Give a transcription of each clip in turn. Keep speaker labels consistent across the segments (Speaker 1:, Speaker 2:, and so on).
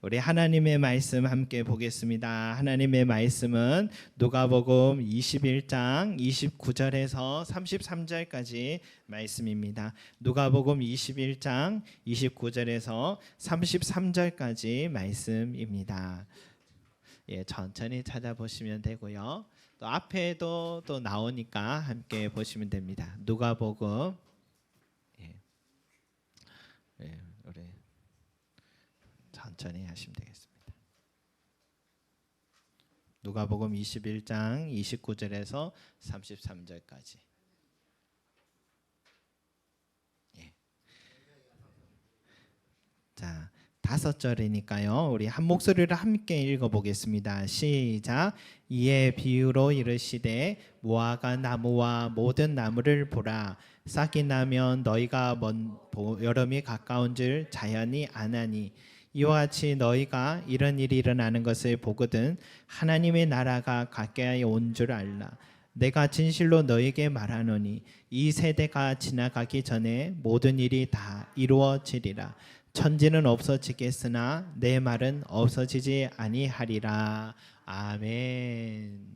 Speaker 1: 우리 하나님의 말씀 함께 보겠습니다. 하나님의 말씀은 누가복음 21장 29절에서 33절까지 말씀입니다. 누가복음 21장 29절에서 33절까지 말씀입니다. 천천히 찾아보시면 되고요. 또 앞에도 또 나오니까 함께 보시면 됩니다. 누가복음 우리 천천히 하시면 되겠습니다. 누가복음 21장 29절에서 33절까지. 자, 5절이니까요. 우리 한 목소리로 함께 읽어보겠습니다. 시작. 이에 비유로 이르시되 무화과 나무와 모든 나무를 보라. 싹이 나면 너희가 여름이 가까운 줄 자연히 아나니 이와 같이 너희가 이런 일이 일어나는 것을 보거든 하나님의 나라가 가까이 온 줄 알라. 내가 진실로 너희에게 말하노니 이 세대가 지나가기 전에 모든 일이 다 이루어지리라. 천지는 없어지겠으나 내 말은 없어지지 아니하리라. 아멘.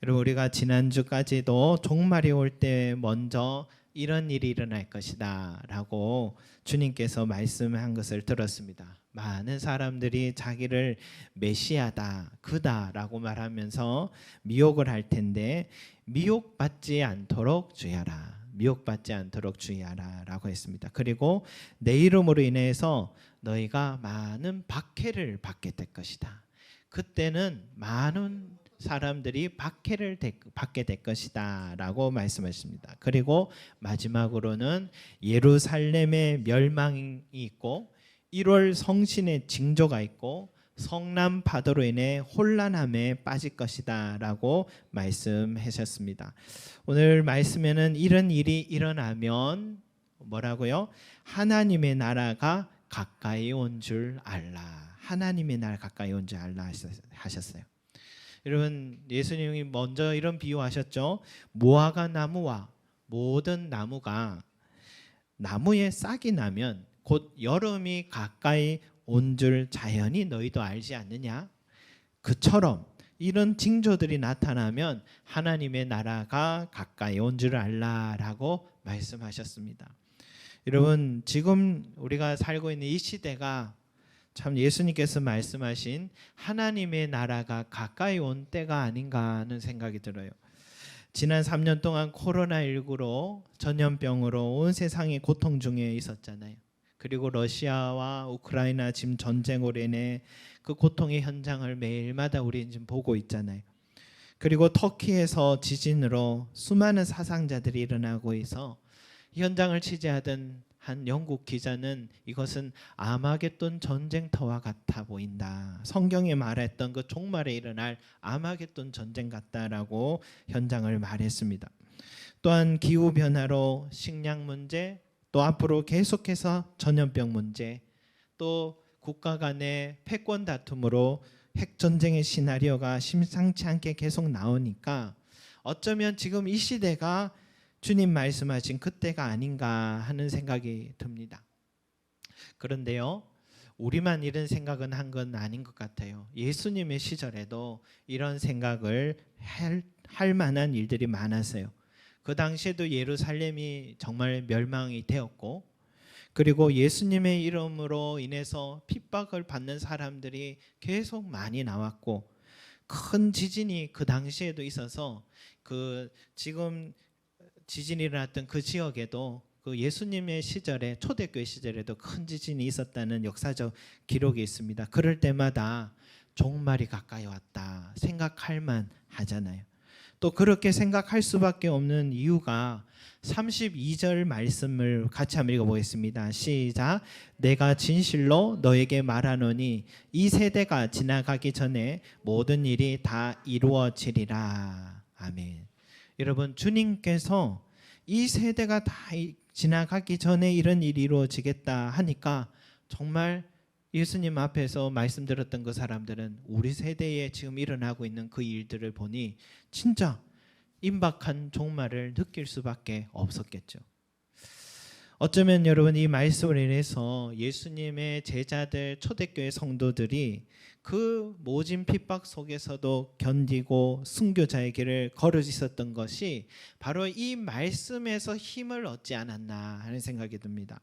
Speaker 1: 여러분, 우리가 지난주까지도 종말이 올 때 먼저 이런 일이 일어날 것이다 라고 주님께서 말씀한 것을 들었습니다. 많은 사람들이 자기를 메시아다, 그다 라고 말하면서 미혹을 할 텐데 미혹받지 않도록 주의하라. 미혹받지 않도록 주의하라 라고 했습니다. 그리고 내 이름으로 인해서 너희가 많은 박해를 받게 될 것이다. 그때는 많은 사람들이 박해를 받게 될 것이다 라고 말씀하십니다. 그리고 마지막으로는 예루살렘의 멸망이 있고 1월 성신의 징조가 있고 성남 파도로 인해 혼란함에 빠질 것이다 라고 말씀하셨습니다. 오늘 말씀에는 이런 일이 일어나면 뭐라고요? 하나님의 나라가 가까이 온 줄 알라. 하나님의 나라 가까이 온 줄 알라 하셨어요. 여러분, 예수님이 먼저 이런 비유하셨죠. 무화과 나무와 모든 나무가 나무에 싹이 나면 곧 여름이 가까이 온 줄 자연히 너희도 알지 않느냐? 그처럼 이런 징조들이 나타나면 하나님의 나라가 가까이 온 줄 알라라고 말씀하셨습니다. 여러분, 지금 우리가 살고 있는 이 시대가 참 예수님께서 말씀하신 하나님의 나라가 가까이 온 때가 아닌가 하는 생각이 들어요. 지난 3년 동안 코로나19로 전염병으로 온 세상이 고통 중에 있었잖아요. 그리고 러시아와 우크라이나 지금 전쟁으로 인해 그 고통의 현장을 매일마다 우리는 지금 보고 있잖아요. 그리고 터키에서 지진으로 수많은 사상자들이 일어나고 있어 현장을 취재하던 한 영국 기자는 이것은 아마겟돈 전쟁터와 같아 보인다. 성경에 말했던 그 종말에 일어날 아마겟돈 전쟁 같다라고 현장을 말했습니다. 또한 기후변화로 식량 문제, 또 앞으로 계속해서 전염병 문제, 또 국가 간의 패권 다툼으로 핵전쟁의 시나리오가 심상치 않게 계속 나오니까 어쩌면 지금 이 시대가 주님 말씀하신 그때가 아닌가 하는 생각이 듭니다. 그런데요, 우리만 이런 생각은 한 건 아닌 것 같아요. 예수님의 시절에도 이런 생각을 할 만한 일들이 많았어요. 그 당시에도 예루살렘이 정말 멸망이 되었고, 그리고 예수님의 이름으로 인해서 핍박을 받는 사람들이 계속 많이 나왔고, 큰 지진이 그 당시에도 있어서 지금 지진이 일어났던 그 지역에도 그 예수님의 시절에 초대교회 시절에도 큰 지진이 있었다는 역사적 기록이 있습니다. 그럴 때마다 종말이 가까이 왔다 생각할 만하잖아요. 또 그렇게 생각할 수밖에 없는 이유가 32절 말씀을 같이 한번 읽어보겠습니다. 시작. 내가 진실로 너에게 말하노니 이 세대가 지나가기 전에 모든 일이 다 이루어지리라. 아멘. 여러분, 주님께서 이 세대가 다 지나가기 전에 이런 일이 이루어지겠다 하니까 정말 예수님 앞에서 말씀드렸던 그 사람들은 우리 세대에 지금 일어나고 있는 그 일들을 보니 진짜 임박한 종말을 느낄 수밖에 없었겠죠. 어쩌면 여러분 이 말씀을 인해서 예수님의 제자들 초대교회 성도들이 그 모진 핍박 속에서도 견디고 순교자의 길을 걸을 수 있었던 것이 바로 이 말씀에서 힘을 얻지 않았나 하는 생각이 듭니다.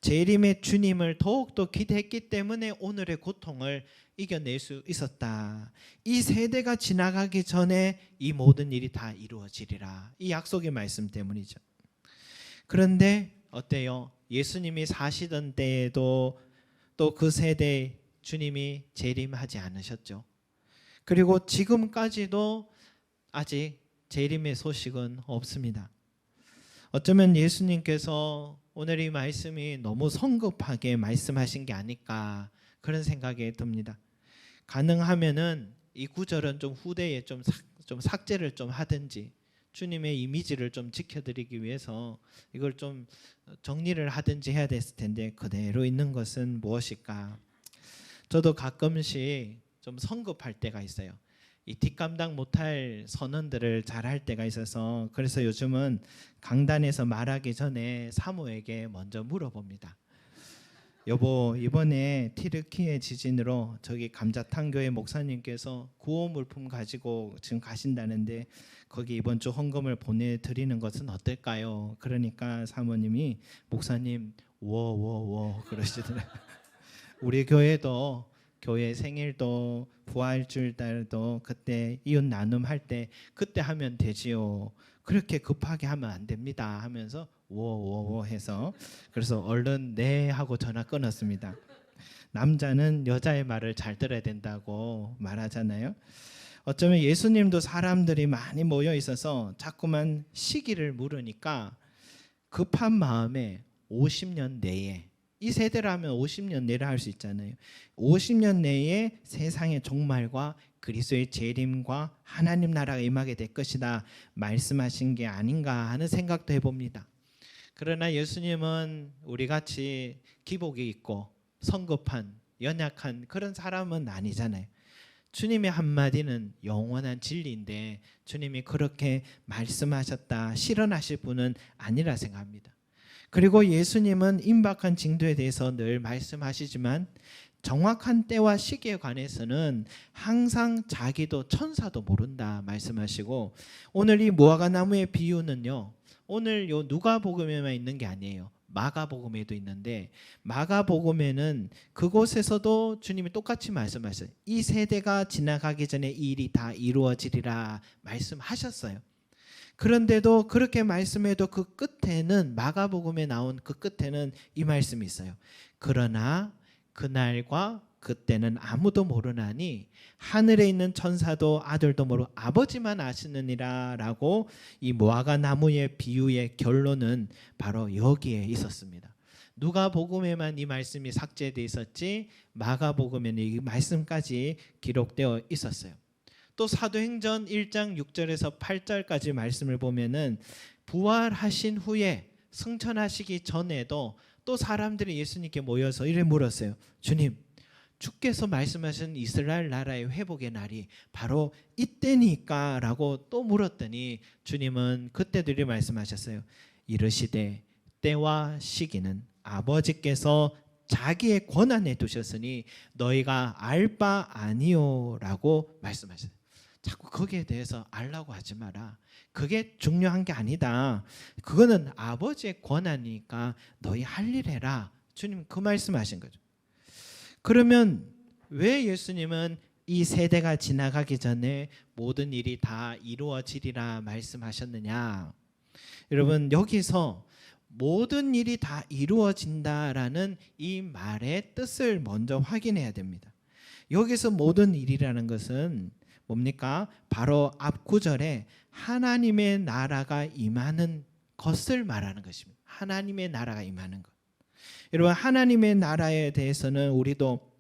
Speaker 1: 재림의 주님을 더욱더 기대했기 때문에 오늘의 고통을 이겨낼 수 있었다. 이 세대가 지나가기 전에 이 모든 일이 다 이루어지리라. 이 약속의 말씀 때문이죠. 그런데 어때요? 예수님이 사시던 때에도 또 그 세대에 주님이 재림하지 않으셨죠. 그리고 지금까지도 아직 재림의 소식은 없습니다. 어쩌면 예수님께서 오늘 이 말씀이 너무 성급하게 말씀하신 게 아닐까 그런 생각이 듭니다. 가능하면은 이 구절은 좀 후대에 좀 삭제를 좀 하든지 주님의 이미지를 좀 지켜드리기 위해서 이걸 좀 정리를 하든지 해야 됐을 텐데 그대로 있는 것은 무엇일까? 저도 가끔씩 좀 성급할 때가 있어요. 이 뒷감당 못할 선언들을 잘 할 때가 있어서 그래서 요즘은 강단에서 말하기 전에 사모에게 먼저 물어봅니다. 여보, 이번에 티르키예 지진으로 저기 감자탕 교회 목사님께서 구호 물품 가지고 지금 가신다는데 거기 이번 주 헌금을 보내드리는 것은 어떨까요? 그러니까 사모님이 목사님 워워워 그러시더라고요. 우리 교회도 교회 생일도 부활주일 달도 그때 이웃 나눔 할 때 그때 하면 되지요. 그렇게 급하게 하면 안 됩니다 하면서 워워워 해서 그래서 얼른 네 하고 전화 끊었습니다. 남자는 여자의 말을 잘 들어야 된다고 말하잖아요. 어쩌면 예수님도 사람들이 많이 모여 있어서 자꾸만 시기를 물으니까 급한 마음에 50년 내에 이 세대라면 50년 내를 할 수 있잖아요. 50년 내에 세상의 종말과 그리스도의 재림과 하나님 나라가 임하게 될 것이다 말씀하신 게 아닌가 하는 생각도 해봅니다. 그러나 예수님은 우리 같이 기복이 있고 성급한 연약한 그런 사람은 아니잖아요. 주님의 한마디는 영원한 진리인데 주님이 그렇게 말씀하셨다 실현하실 분은 아니라 생각합니다. 그리고 예수님은 임박한 징조에 대해서 늘 말씀하시지만 정확한 때와 시기에 관해서는 항상 자기도 천사도 모른다 말씀하시고 오늘 이 무화과 나무의 비유는요. 오늘 요 누가복음에만 있는 게 아니에요. 마가복음에도 있는데 마가복음에는 그곳에서도 주님이 똑같이 말씀하셨어요. 이 세대가 지나가기 전에 이 일이 다 이루어지리라 말씀하셨어요. 그런데도 그렇게 말씀해도 그 끝에는 마가복음에 나온 그 끝에는 이 말씀이 있어요. 그러나 그날과 그때는 아무도 모르나니 하늘에 있는 천사도 아들도 모르고 아버지만 아시느니라 라고 이 무화과 나무의 비유의 결론은 바로 여기에 있었습니다. 누가복음에만 이 말씀이 삭제되어 있었지 마가복음에는 이 말씀까지 기록되어 있었어요. 또 사도행전 1장 6절에서 8절까지 말씀을 보면은 부활하신 후에 승천하시기 전에도 또 사람들이 예수님께 모여서 이래 물었어요. 주님, 주께서 말씀하신 이스라엘 나라의 회복의 날이 바로 이때니까 라고 또 물었더니 주님은 그때도 이렇게 말씀하셨어요. 이르시되 때와 시기는 아버지께서 자기의 권한에 두셨으니 너희가 알 바 아니요 라고 말씀하셨어요. 자꾸 거기에 대해서 알라고 하지 마라. 그게 중요한 게 아니다. 그거는 아버지의 권한이니까 너희 할 일 해라. 주님 그 말씀하신 거죠. 그러면 왜 예수님은 이 세대가 지나가기 전에 모든 일이 다 이루어지리라 말씀하셨느냐? 여러분 여기서 모든 일이 다 이루어진다라는 이 말의 뜻을 먼저 확인해야 됩니다. 여기서 모든 일이라는 것은 뭡니까? 바로 앞 구절에 하나님의 나라가 임하는 것을 말하는 것입니다. 하나님의 나라가 임하는 것. 여러분 하나님의 나라에 대해서는 우리도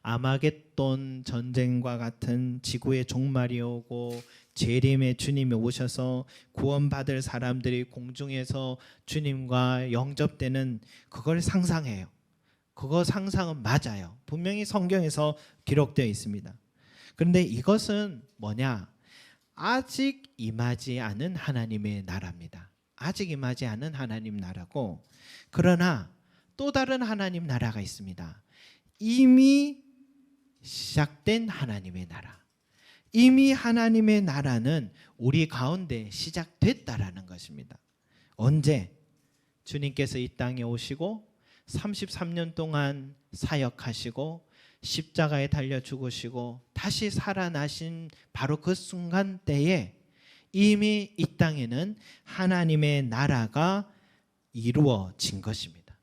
Speaker 1: 아마겟돈 전쟁과 같은 지구의 종말이 오고 재림의 주님이 오셔서 구원받을 사람들이 공중에서 주님과 영접되는 그걸 상상해요. 그거 상상은 맞아요. 분명히 성경에서 기록되어 있습니다. 그런데 이것은 뭐냐? 아직 임하지 않은 하나님의 나라입니다. 아직 임하지 않은 하나님 나라고, 그러나 또 다른 하나님 나라가 있습니다. 이미 시작된 하나님의 나라. 이미 하나님의 나라는 우리 가운데 시작됐다라는 것입니다. 언제? 주님께서 이 땅에 오시고 33년 동안 사역하시고 십자가에 달려 죽으시고 다시 살아나신 바로 그 순간 때에 이미 이 땅에는 하나님의 나라가 이루어진 것입니다.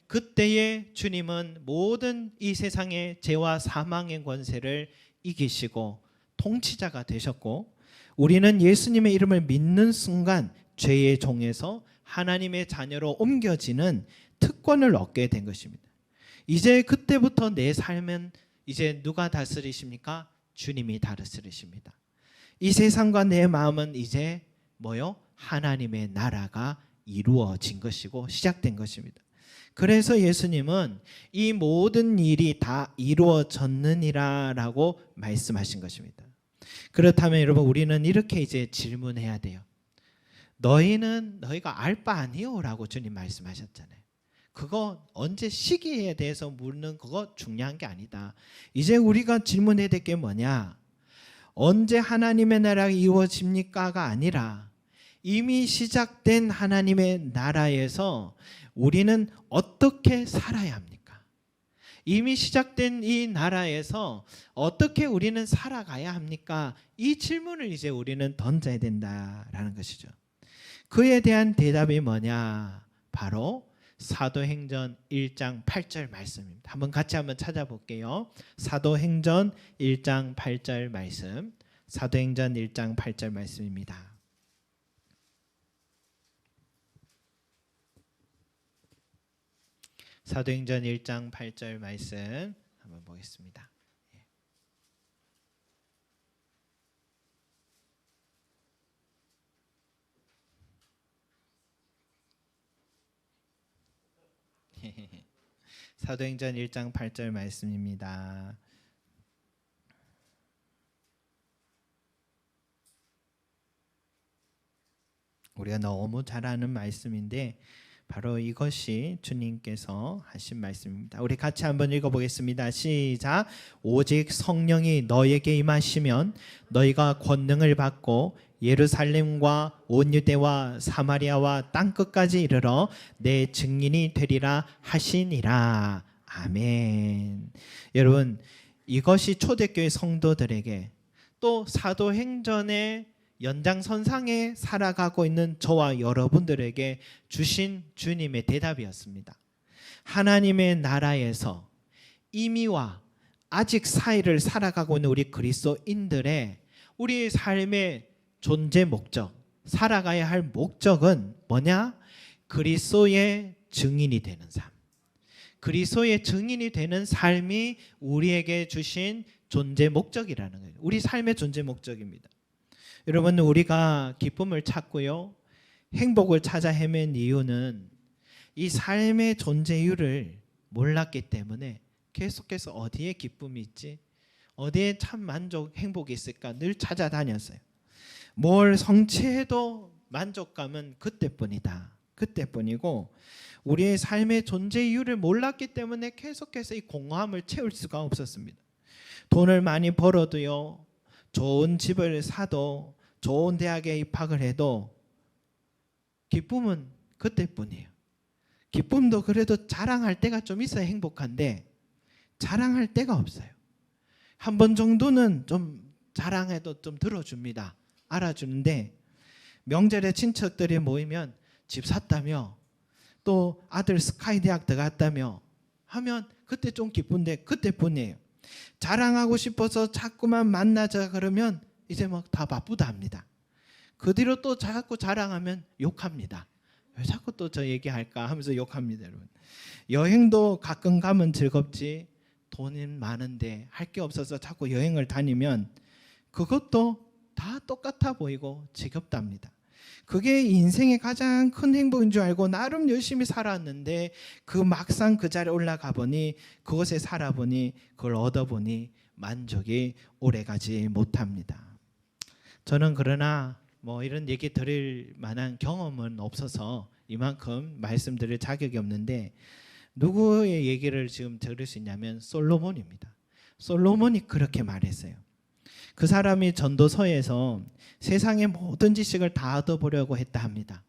Speaker 1: 그때에 주님은 모든 이 세상의 죄와 사망의 권세를 이기시고 통치자가 되셨고, 우리는 예수님의 이름을 믿는 순간 죄의 종에서 하나님의 자녀로 옮겨지는 특권을 얻게 된 것입니다. 이제 그때부터 내 삶은 이제 누가 다스리십니까? 주님이 다스리십니다. 이 세상과 내 마음은 이제 뭐요? 하나님의 나라가 이루어진 것이고 시작된 것입니다. 그래서 예수님은 이 모든 일이 다 이루어졌느니라 라고 말씀하신 것입니다. 그렇다면 여러분, 우리는 이렇게 이제 질문해야 돼요. 너희가 알 바 아니요 라고 주님 말씀하셨잖아요. 그거 언제 시기에 대해서 묻는 그거 중요한 게 아니다. 이제 우리가 질문해야 될 게 뭐냐? 언제 하나님의 나라가 이루어집니까가 아니라 이미 시작된 하나님의 나라에서 우리는 어떻게 살아야 합니까? 이미 시작된 이 나라에서 어떻게 우리는 살아가야 합니까? 이 질문을 이제 우리는 던져야 된다라는 것이죠. 그에 대한 대답이 뭐냐? 바로 사도행전 1장 8절 말씀입니다. 한번 같이 찾아볼게요. 사도행전 1장 8절 말씀. 사도행전 1장 8절 말씀입니다. 사도행전 1장 8절 말씀 한번 보겠습니다. 사도행전 1장 8절 말씀입니다. 우리가 너무 잘 아는 말씀인데 바로 이것이 주님께서 하신 말씀입니다. 우리 같이 한번 읽어보겠습니다. 시작. 오직 성령이 너에게 임하시면 너희가 권능을 받고 예루살렘과 온 유대와 사마리아와 땅끝까지 이르러 내 증인이 되리라 하시니라. 아멘. 여러분, 이것이 초대교회 성도들에게 또 사도행전의 연장선상에 살아가고 있는 저와 여러분들에게 주신 주님의 대답이었습니다. 하나님의 나라에서 이미와 아직 사이를 살아가고 있는 우리 그리스도인들의 우리 삶의 존재 목적, 살아가야 할 목적은 뭐냐? 그리스도의 증인이 되는 삶. 그리스도의 증인이 되는 삶이 우리에게 주신 존재 목적이라는 거예요. 우리 삶의 존재 목적입니다. 여러분, 우리가 기쁨을 찾고요, 행복을 찾아 헤맨 이유는 이 삶의 존재 이유를 몰랐기 때문에 계속해서 어디에 기쁨이 있지, 어디에 참 만족, 행복이 있을까 늘 찾아다녔어요. 뭘 성취해도 만족감은 그때뿐이다. 그때뿐이고, 우리의 삶의 존재 이유를 몰랐기 때문에 계속해서 이 공허함을 채울 수가 없었습니다. 돈을 많이 벌어도요, 좋은 집을 사도, 좋은 대학에 입학을 해도 기쁨은 그때뿐이에요. 기쁨도 그래도 자랑할 때가 좀 있어야 행복한데 자랑할 때가 없어요. 한 번 정도는 좀 자랑해도 좀 들어줍니다. 알아주는데 명절에 친척들이 모이면 집 샀다며, 또 아들 스카이 대학 들어갔다며 하면 그때 좀 기쁜데 그때뿐이에요. 자랑하고 싶어서 자꾸만 만나자 그러면 이제 막 다 바쁘다 합니다. 그 뒤로 또 자꾸 자랑하면 욕합니다. 왜 자꾸 또 저 얘기할까 하면서 욕합니다. 여러분, 여행도 가끔 가면 즐겁지 돈은 많은데 할 게 없어서 자꾸 여행을 다니면 그것도 다 똑같아 보이고 지겹답니다. 그게 인생의 가장 큰 행복인 줄 알고 나름 열심히 살았는데 그 막상 그 자리에 올라가 보니, 그것에 살아보니, 그걸 얻어보니 만족이 오래가지 못합니다. 저는 그러나 뭐 이런 얘기 들을 만한 경험은 없어서 이만큼 말씀드릴 자격이 없는데, 누구의 얘기를 지금 들을 수 있냐면 솔로몬입니다. 솔로몬이 그렇게 말했어요. 그 사람이 전도서에서 세상의 모든 지식을 다 얻어보려고 했다 합니다.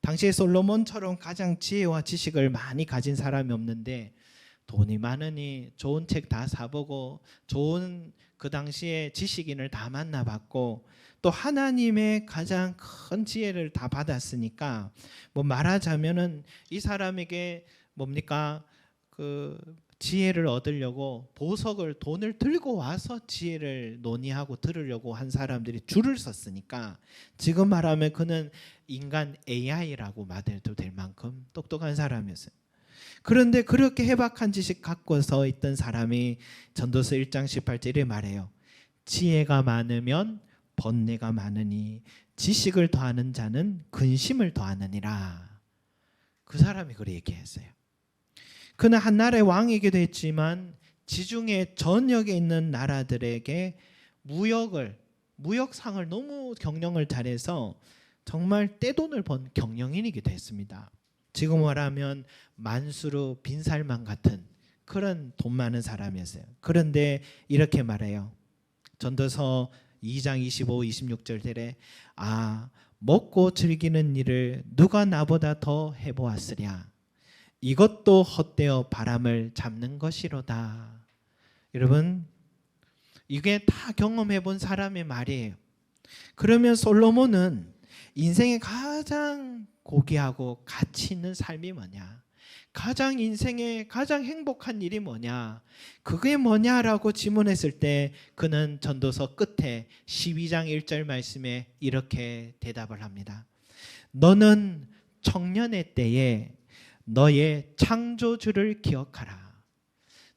Speaker 1: 당시에 솔로몬처럼 가장 지혜와 지식을 많이 가진 사람이 없는데, 돈이 많으니 좋은 책 다 사보고 좋은 그 당시에 지식인을 다 만나봤고 또 하나님의 가장 큰 지혜를 다 받았으니까, 뭐 말하자면은 이 사람에게 뭡니까, 그 지혜를 얻으려고 보석을, 돈을 들고 와서 지혜를 논의하고 들으려고 한 사람들이 줄을 섰으니까, 지금 말하면 그는 인간 AI라고 말해도 될 만큼 똑똑한 사람이었어요. 그런데 그렇게 해박한 지식 갖고 서 있던 사람이 전도서 1장 18절에 말해요. 지혜가 많으면 번뇌가 많으니 지식을 더하는 자는 근심을 더하느니라. 그 사람이 그렇게 얘기했어요. 그는 한 나라의 왕이기도 했지만 지중해 전역에 있는 나라들에게 무역상을 너무 경영을 잘해서 정말 떼돈을 번 경영인이기도 했습니다. 지금 말하면 만수르 빈살만 같은 그런 돈 많은 사람이었어요. 그런데 이렇게 말해요. 전도서 2장 25, 26절에 먹고 즐기는 일을 누가 나보다 더 해보았으랴. 이것도 헛되어 바람을 잡는 것이로다. 여러분, 이게 다 경험해 본 사람의 말이에요. 그러면 솔로몬은 인생의 가장 고귀하고 가치 있는 삶이 뭐냐, 가장 인생의 가장 행복한 일이 뭐냐, 그게 뭐냐라고 질문했을 때 그는 전도서 끝에 12장 1절 말씀에 이렇게 대답을 합니다. 너는 청년의 때에 너의 창조주를 기억하라.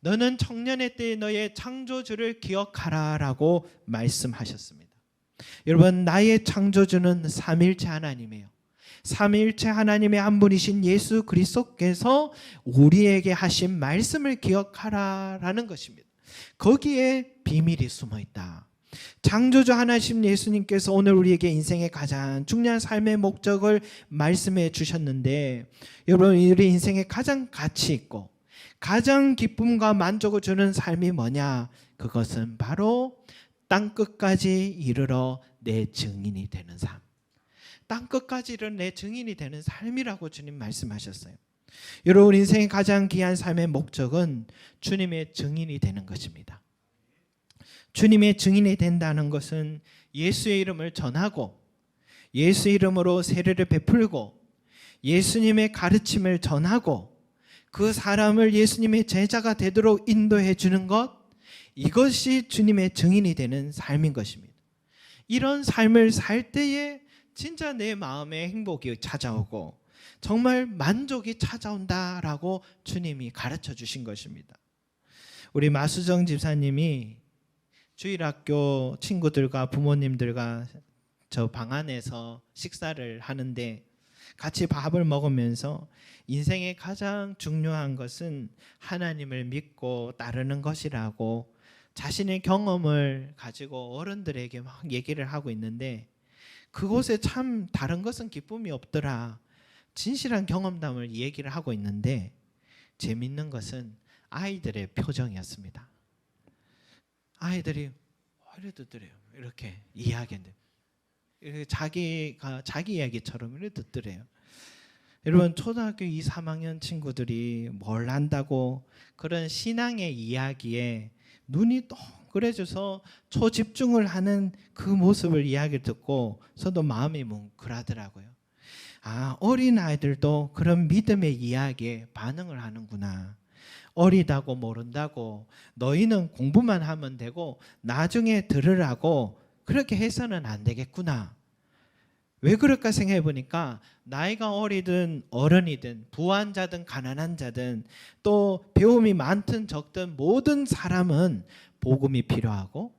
Speaker 1: 너는 청년의 때에 너의 창조주를 기억하라 라고 말씀하셨습니다. 여러분, 나의 창조주는 삼위일체 하나님이에요. 삼위일체 하나님의 한 분이신 예수 그리스도께서 우리에게 하신 말씀을 기억하라라는 것입니다. 거기에 비밀이 숨어 있다. 창조주 하나님 예수님께서 오늘 우리에게 인생의 가장 중요한 삶의 목적을 말씀해 주셨는데, 여러분, 우리 인생의 가장 가치 있고 가장 기쁨과 만족을 주는 삶이 뭐냐? 그것은 바로 땅끝까지 이르러 내 증인이 되는 삶. 땅끝까지 이르러 내 증인이 되는 삶이라고 주님 말씀하셨어요. 여러분, 인생의 가장 귀한 삶의 목적은 주님의 증인이 되는 것입니다. 주님의 증인이 된다는 것은 예수의 이름을 전하고 예수 이름으로 세례를 베풀고 예수님의 가르침을 전하고 그 사람을 예수님의 제자가 되도록 인도해 주는 것, 이것이 주님의 증인이 되는 삶인 것입니다. 이런 삶을 살 때에 진짜 내 마음에 행복이 찾아오고 정말 만족이 찾아온다라고 주님이 가르쳐 주신 것입니다. 우리 마수정 집사님이 주일학교 친구들과 부모님들과 저 방 안에서 식사를 하는데 같이 밥을 먹으면서 인생의 가장 중요한 것은 하나님을 믿고 따르는 것이라고 자신의 경험을 가지고 어른들에게 막 얘기를 하고 있는데, 그곳에 참 다른 것은 기쁨이 없더라, 진실한 경험담을 얘기를 하고 있는데, 재밌는 것은 아이들의 표정이었습니다. 아이들이 이래 듣더래요. 이렇게 이야기하는데 자기 이야기처럼 이래 듣더래요. 여러분, 초등학교 2, 3학년 친구들이 뭘 안다고 그런 신앙의 이야기에 눈이 동그래져서 초집중을 하는 그 모습을 이야기를 듣고 저도 마음이 뭉클하더라고요. 어린 아이들도 그런 믿음의 이야기에 반응을 하는구나. 어리다고 모른다고 너희는 공부만 하면 되고 나중에 들으라고 그렇게 해서는 안 되겠구나. 왜 그럴까 생각해 보니까 나이가 어리든 어른이든 부한 자든 가난한 자든 또 배움이 많든 적든 모든 사람은 복음이 필요하고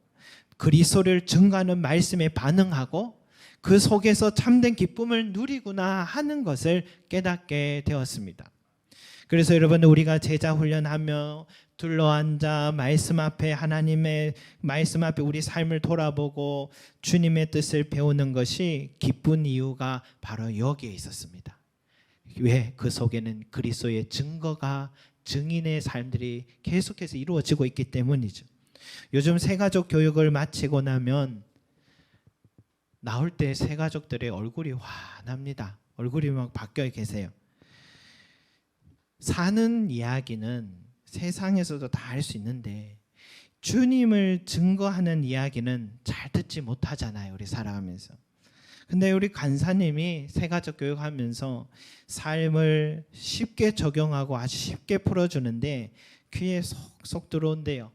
Speaker 1: 그리스도를 증거하는 말씀에 반응하고 그 속에서 참된 기쁨을 누리구나 하는 것을 깨닫게 되었습니다. 그래서 여러분, 우리가 제자 훈련하며 둘러앉아 말씀 앞에 하나님의 말씀 앞에 우리 삶을 돌아보고 주님의 뜻을 배우는 것이 기쁜 이유가 바로 여기에 있었습니다. 왜? 그 속에는 그리스도의 증거가 증인의 삶들이 계속해서 이루어지고 있기 때문이죠. 요즘 새가족 교육을 마치고 나면 나올 때 새가족들의 얼굴이 환합니다. 얼굴이 막 바뀌어 계세요. 사는 이야기는 세상에서도 다 할 수 있는데 주님을 증거하는 이야기는 잘 듣지 못하잖아요. 우리 살아가면서. 근데 우리 간사님이 새가족 교육하면서 삶을 쉽게 적용하고 아주 쉽게 풀어주는데 귀에 쏙쏙 들어온대요.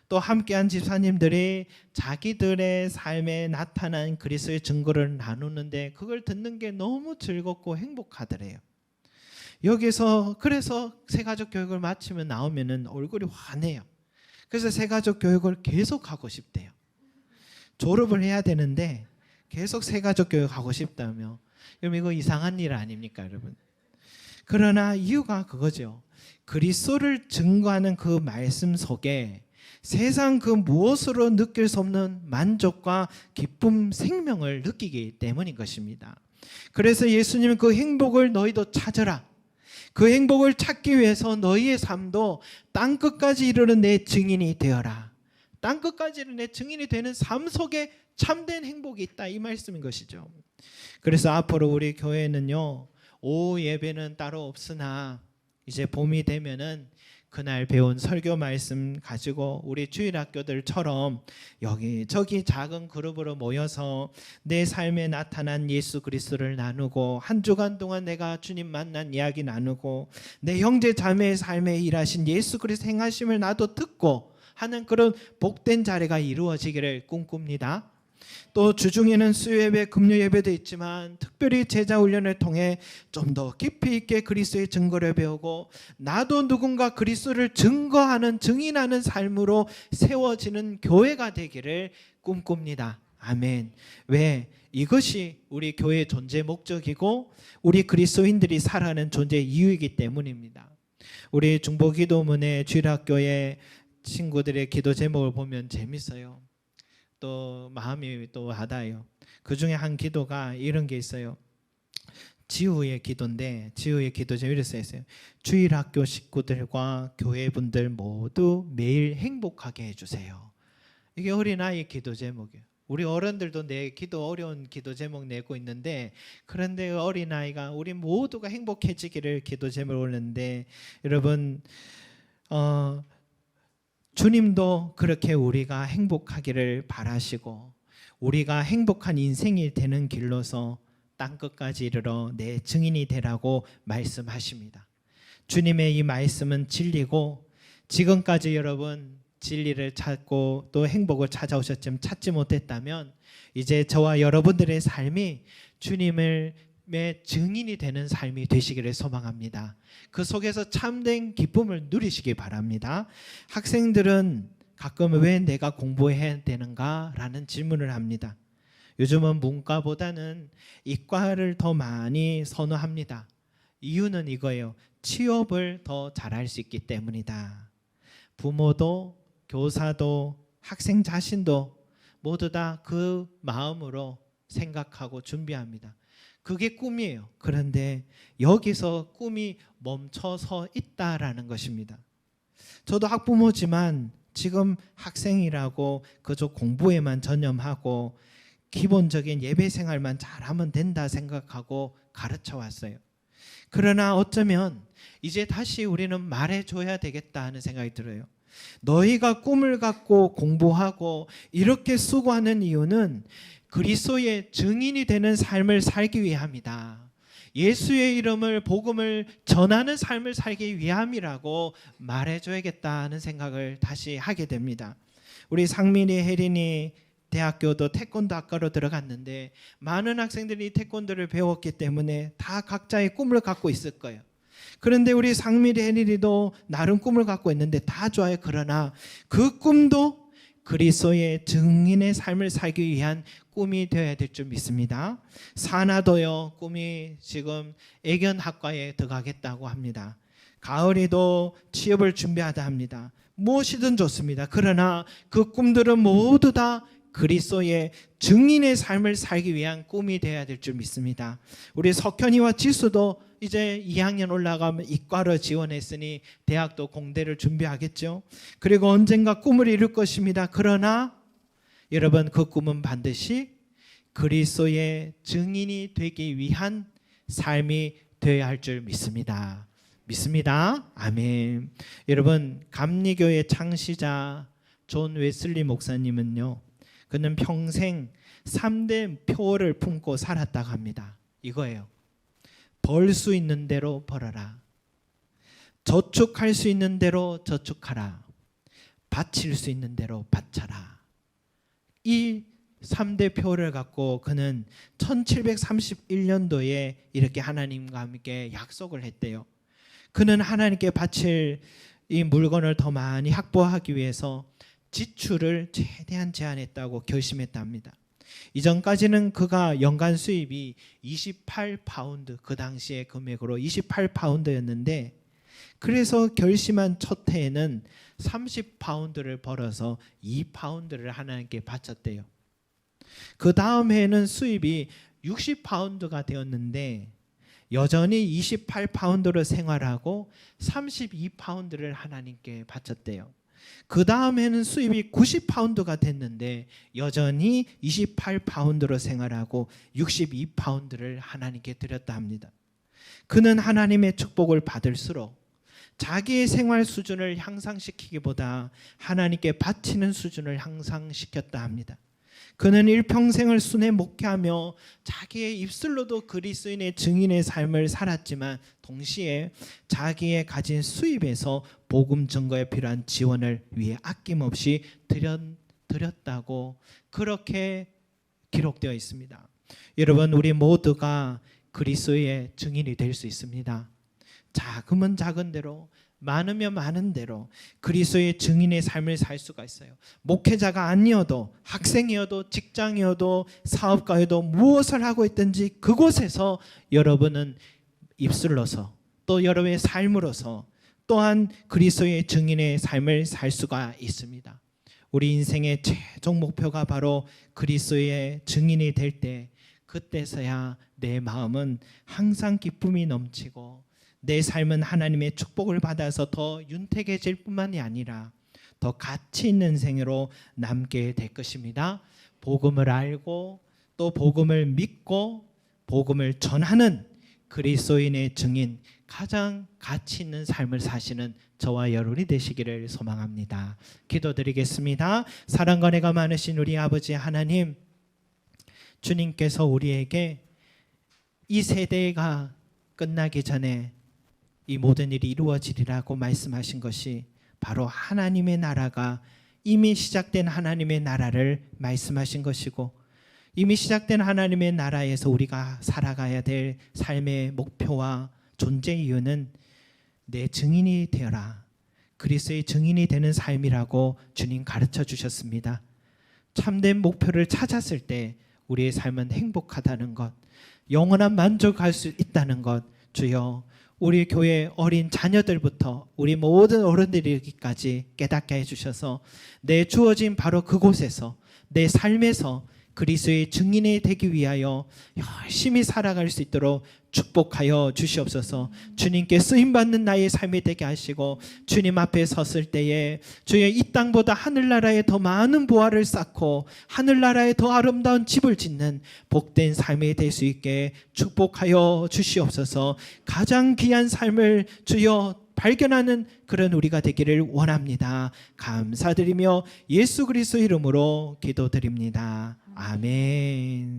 Speaker 1: 또 함께한 집사님들이 자기들의 삶에 나타난 그리스도의 증거를 나누는데 그걸 듣는 게 너무 즐겁고 행복하더래요. 여기서 그래서 새가족 교육을 마치면 나오면은 얼굴이 환해요. 그래서 새가족 교육을 계속 하고 싶대요. 졸업을 해야 되는데 계속 새가족 교육 하고 싶다며. 여러분 이거 이상한 일 아닙니까, 여러분? 그러나 이유가 그거죠. 그리스도를 증거하는 그 말씀 속에 세상 그 무엇으로 느낄 수 없는 만족과 기쁨, 생명을 느끼기 때문인 것입니다. 그래서 예수님은 그 행복을 너희도 찾으라. 그 행복을 찾기 위해서 너희의 삶도 땅끝까지 이르는 내 증인이 되어라. 땅끝까지 이르는 내 증인이 되는 삶 속에 참된 행복이 있다, 이 말씀인 것이죠. 그래서 앞으로 우리 교회는요, 오후 예배는 따로 없으나 이제 봄이 되면은 그날 배운 설교 말씀 가지고 우리 주일학교들처럼 여기저기 작은 그룹으로 모여서 내 삶에 나타난 예수 그리스도를 나누고 한 주간 동안 내가 주님 만난 이야기 나누고 내 형제 자매의 삶에 일하신 예수 그리스도 행하심을 나도 듣고 하는 그런 복된 자리가 이루어지기를 꿈꿉니다. 또 주중에는 수요예배, 금요예배도 있지만 특별히 제자훈련을 통해 좀 더 깊이 있게 그리스도의 증거를 배우고 나도 누군가 그리스도를 증거하는, 증인하는 삶으로 세워지는 교회가 되기를 꿈꿉니다. 아멘. 왜? 이것이 우리 교회의 존재 목적이고 우리 그리스도인들이 살아가는 존재 이유이기 때문입니다. 우리 중보기도문의 주일학교의 친구들의 기도 제목을 보면 재밌어요. 또 마음이 또 와닿아요. 그 중에 한 기도가 이런 게 있어요. 지우의 기도인데 지우의 기도 제목이 이렇게 써 있어요. 주일학교 식구들과 교회분들 모두 매일 행복하게 해주세요. 이게 어린아이 기도 제목이에요. 우리 어른들도 내 기도 어려운 기도 제목 내고 있는데 그런데 어린아이가 우리 모두가 행복해지기를 기도 제목을 올렸는데 여러분 주님도 그렇게 우리가 행복하기를 바라시고 우리가 행복한 인생이 되는 길로서 땅끝까지 이르러 내 증인이 되라고 말씀하십니다. 주님의 이 말씀은 진리고 지금까지 여러분 진리를 찾고 또 행복을 찾아오셨지만 찾지 못했다면 이제 저와 여러분들의 삶이 주님의 증인이 되는 삶이 되시기를 소망합니다. 그 속에서 참된 기쁨을 누리시기 바랍니다. 학생들은 가끔 왜 내가 공부해야 되는가 라는 질문을 합니다. 요즘은 문과보다는 이과를 더 많이 선호합니다. 이유는 이거예요. 취업을 더 잘할 수 있기 때문이다. 부모도 교사도 학생 자신도 모두 다 그 마음으로 생각하고 준비합니다. 그게 꿈이에요. 그런데 여기서 꿈이 멈춰서 있다라는 것입니다. 저도 학부모지만 지금 학생이라고 그저 공부에만 전념하고 기본적인 예배 생활만 잘하면 된다 생각하고 가르쳐 왔어요. 그러나 어쩌면 이제 다시 우리는 말해줘야 되겠다 하는 생각이 들어요. 너희가 꿈을 갖고 공부하고 이렇게 수고하는 이유는 그리스도의 증인이 되는 삶을 살기 위함이다. 예수의 이름을 복음을 전하는 삶을 살기 위함이라고 말해줘야겠다는 생각을 다시 하게 됩니다. 우리 상민이, 혜린이 대학교도 태권도 학과로 들어갔는데 많은 학생들이 태권도를 배웠기 때문에 다 각자의 꿈을 갖고 있을 거예요. 그런데 우리 상민이, 혜린이도 나름 꿈을 갖고 있는데 다 좋아요. 그러나 그 꿈도 그리스도의 증인의 삶을 살기 위한 꿈이 되어야 될 줄 믿습니다. 사나도요 꿈이 지금 애견학과에 들어가겠다고 합니다. 가을에도 취업을 준비하다 합니다. 무엇이든 좋습니다. 그러나 그 꿈들은 모두 다 그리스도의 증인의 삶을 살기 위한 꿈이 되어야 될 줄 믿습니다. 우리 석현이와 지수도 이제 2학년 올라가면 이과로 지원했으니 대학도 공대를 준비하겠죠. 그리고 언젠가 꿈을 이룰 것입니다. 그러나 여러분, 그 꿈은 반드시 그리스도의 증인이 되기 위한 삶이 되어야 할 줄 믿습니다. 믿습니다. 아멘. 여러분, 감리교의 창시자 존 웨슬리 목사님은요, 그는 평생 3대 표어를 품고 살았다고 합니다. 이거예요. 벌 수 있는 대로 벌어라. 저축할 수 있는 대로 저축하라. 바칠 수 있는 대로 바쳐라. 이 3대 표를 갖고 그는 1731년도에 이렇게 하나님과 함께 약속을 했대요. 그는 하나님께 바칠 이 물건을 더 많이 확보하기 위해서 지출을 최대한 제한했다고 결심했답니다. 이전까지는 그가 연간 수입이 28파운드, 그 당시의 금액으로 28파운드였는데, 그래서 결심한 첫 해에는 30파운드를 벌어서 2파운드를 하나님께 바쳤대요. 그 다음 해에는 수입이 60파운드가 되었는데 여전히 28파운드로 생활하고 32파운드를 하나님께 바쳤대요. 그 다음에는 수입이 90파운드가 됐는데 여전히 28파운드로 생활하고 62파운드를 하나님께 드렸다 합니다. 그는 하나님의 축복을 받을수록 자기의 생활 수준을 향상시키기보다 하나님께 바치는 수준을 향상시켰다 합니다. 그는 일평생을 순회 목회하며 자기의 입술로도 그리스도인의 증인의 삶을 살았지만 동시에 자기의 가진 수입에서 복음 증거에 필요한 지원을 위해 아낌없이 드렸다고 그렇게 기록되어 있습니다. 여러분, 우리 모두가 그리스도의 증인이 될 수 있습니다. 작으면 작은 대로, 많으면 많은 대로 그리스도의 증인의 삶을 살 수가 있어요. 목회자가 아니어도, 학생이어도, 직장이어도, 사업가여도 무엇을 하고 있든지 그곳에서 여러분은 입술로서 또 여러분의 삶으로서 또한 그리스도의 증인의 삶을 살 수가 있습니다. 우리 인생의 최종 목표가 바로 그리스도의 증인이 될 때, 그때서야 내 마음은 항상 기쁨이 넘치고 내 삶은 하나님의 축복을 받아서 더 윤택해질 뿐만이 아니라 더 가치 있는 생애로 남게 될 것입니다. 복음을 알고 또 복음을 믿고 복음을 전하는 그리스도인의 증인, 가장 가치 있는 삶을 사시는 저와 여러분이 되시기를 소망합니다. 기도드리겠습니다. 사랑과 은혜가 많으신 우리 아버지 하나님, 주님께서 우리에게 이 세대가 끝나기 전에 이 모든 일이 이루어지리라고 말씀하신 것이 바로 하나님의 나라가 이미 시작된 하나님의 나라를 말씀하신 것이고, 이미 시작된 하나님의 나라에서 우리가 살아가야 될 삶의 목표와 존재 이유는 내 증인이 되어라, 그리스도의 증인이 되는 삶이라고 주님 가르쳐 주셨습니다. 참된 목표를 찾았을 때 우리의 삶은 행복하다는 것, 영원한 만족할 수 있다는 것, 주여 우리 교회 어린 자녀들부터 우리 모든 어른들이기까지 깨닫게 해주셔서 내 주어진 바로 그곳에서 내 삶에서 그리스도의 증인이 되기 위하여 열심히 살아갈 수 있도록 축복하여 주시옵소서. 주님께 쓰임받는 나의 삶이 되게 하시고, 주님 앞에 섰을 때에 주의 이 땅보다 하늘나라에 더 많은 보화를 쌓고 하늘나라에 더 아름다운 집을 짓는 복된 삶이 될 수 있게 축복하여 주시옵소서. 가장 귀한 삶을 주여 발견하는 그런 우리가 되기를 원합니다. 감사드리며 예수 그리스도 이름으로 기도드립니다. 아멘.